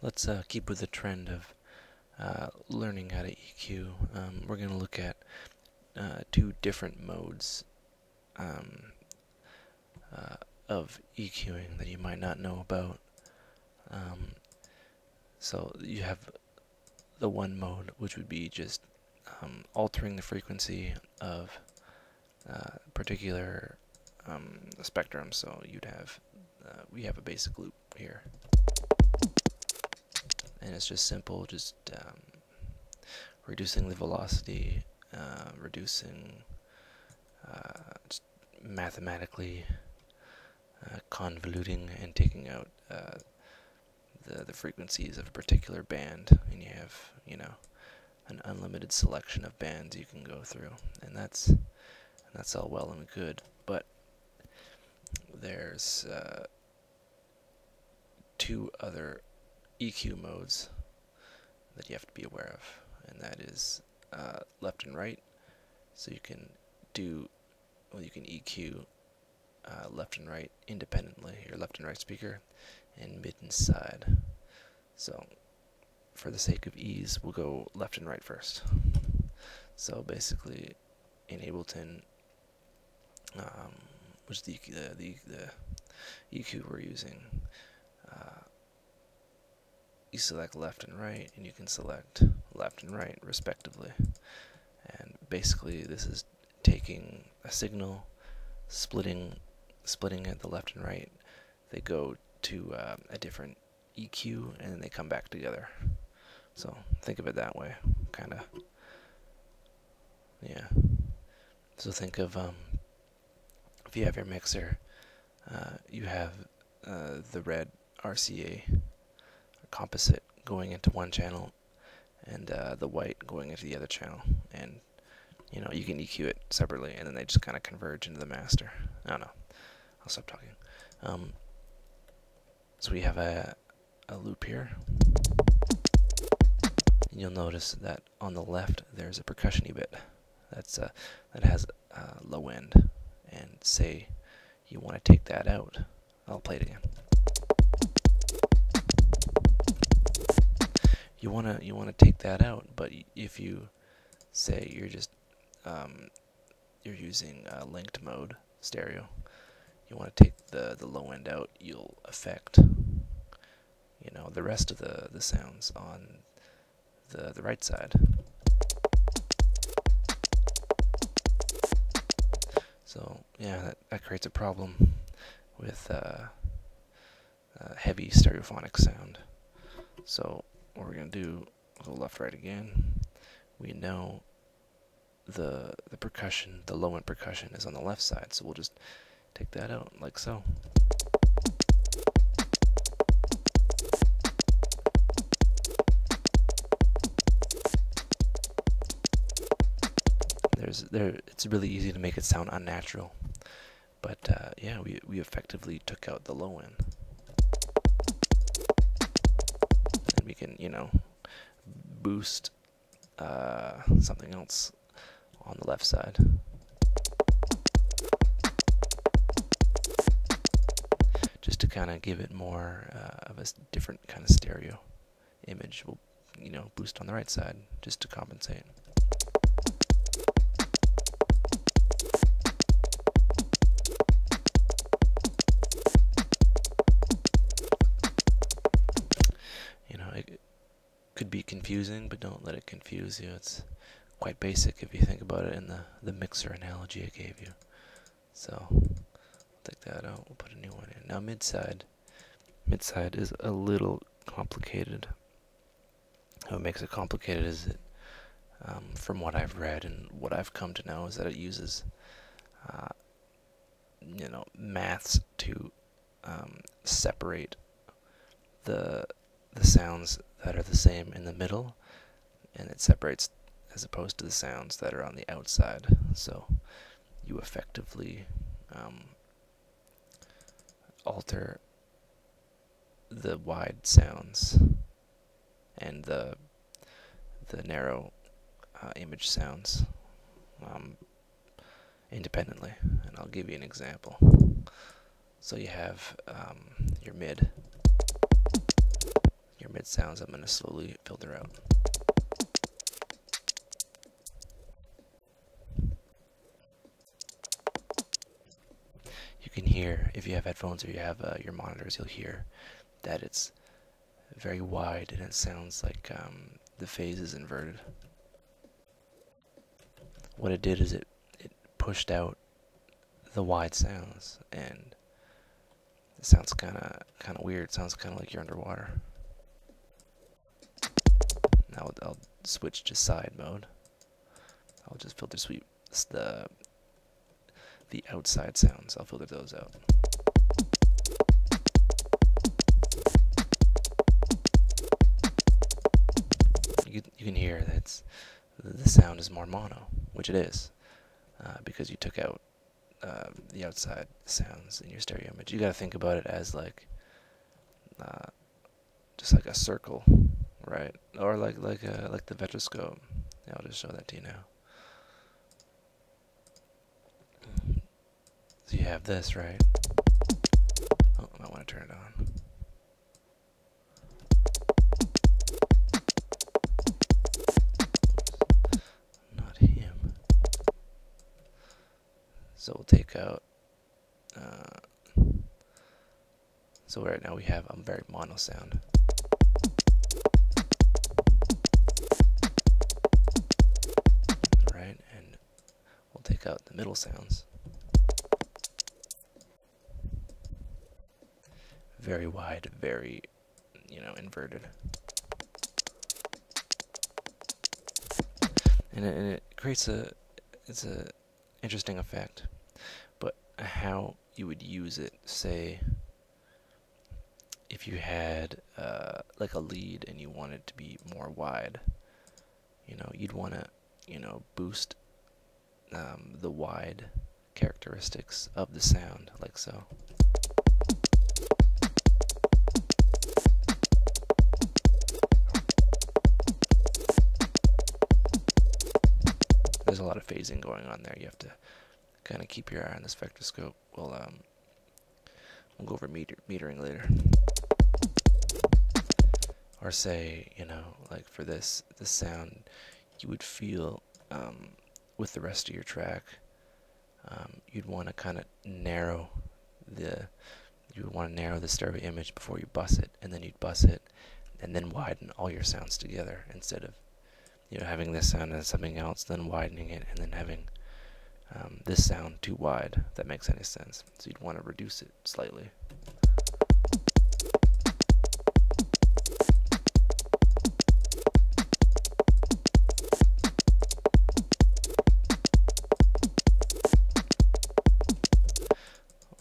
Let's keep with the trend of learning how to EQ. We're going to look at two different modes um, of EQing that you might not know about. So you have the one mode, which would be just altering the frequency of particular spectrum. So you'd have we have a basic loop here, and it's just simple, just reducing the velocity, reducing just mathematically convoluting and taking out the frequencies of a particular band, and you have an unlimited selection of bands you can go through, and that's all well and good, but there's two other EQ modes that you have to be aware of, and that is left and right. So you can EQ left and right independently, your left and right speaker, and mid and side. So for the sake of ease, we'll go left and right first. So basically, in Ableton, which is the EQ we're using, you select left and right, and you can select left and right respectively. And basically, this is taking a signal, splitting it the left and right. They go to a different EQ, and then they come back together. So think of it that way, kind of. Yeah. So think of if you have your mixer, you have the red RCA composite going into one channel, and the white going into the other channel, and you can EQ it separately, and then they just kind of converge into the master. I don't know. I'll stop talking. So we have a loop here. And you'll notice that on the left there's a percussion-y bit that has a low end, and say you want to take that out. I'll play it again. You wanna take that out, but if you say you're just you're using linked mode stereo, you want to take the low end out, you'll affect the rest of the sounds on the right side. So yeah, that creates a problem with heavy stereophonic sound. So what we're gonna do, go left right again. We know the percussion, the low end percussion, is on the left side, so we'll just take that out like so. It's really easy to make it sound unnatural, but yeah, we effectively took out the low end, and we can boost something else on the left side. Just to kind of give it more of a different kind of stereo image. We'll boost on the right side just to compensate. It could be confusing, but don't let it confuse you. It's quite basic if you think about it in the mixer analogy I gave you. So take that out, we'll put a new one in. Now mid-side is a little complicated. What makes it complicated is that from what I've read and what I've come to know, is that it uses maths to separate the sounds that are the same in the middle, and it separates as opposed to the sounds that are on the outside. So you effectively alter the wide sounds and the narrow image sounds independently, and I'll give you an example. So you have your mid sounds I'm going to slowly filter out. You can hear, if you have headphones or you have your monitors, you'll hear that it's very wide and it sounds like the phase is inverted. What it did is it pushed out the wide sounds, and it sounds kind of weird. It sounds kind of like you're underwater. Now I'll switch to side mode. I'll just filter sweep the outside sounds. I'll filter those out. You can hear that the sound is more mono, which it is, because you took out the outside sounds in your stereo image. You gotta think about it as like just like a circle, right? Or like the Vetroscope. Yeah, I'll just show that to you now. So you have this, right? Oh, I might want to turn it on. Not him. So we'll take out. So right now we have a very mono sound. Right, and we'll take out the middle sounds. Very wide, very, inverted. And it creates it's a interesting effect. But how you would use it, say, if you had like a lead and you want it to be more wide, you'd want to, boost the wide characteristics of the sound, like so. There's a lot of phasing going on there. You have to kind of keep your eye on this vectorscope. We'll go over metering later. Or say, like for this sound, you would feel with the rest of your track, you'd want to kind of narrow the stereo image before you bus it, and then you'd bus it, and then widen all your sounds together instead of having this sound and something else, then widening it, and then having this sound too wide, if that makes any sense. So you'd want to reduce it slightly.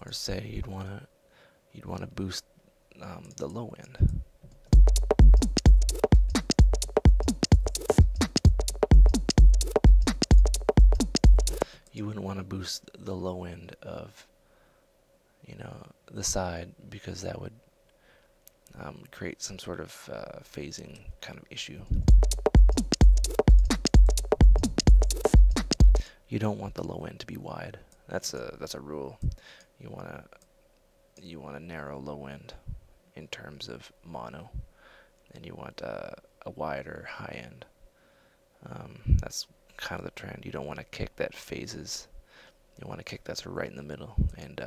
Or say you'd want to boost the low end. You wouldn't want to boost the low end of, the side, because that would create some sort of phasing kind of issue. You don't want the low end to be wide. That's a rule. You want to narrow low end in terms of mono, and you want a wider high end. That's kind of the trend. You don't want to kick that phases. You want to kick that's right in the middle, and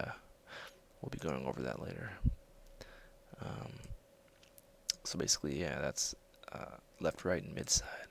we'll be going over that later. So basically, yeah, that's left, right, and mid side.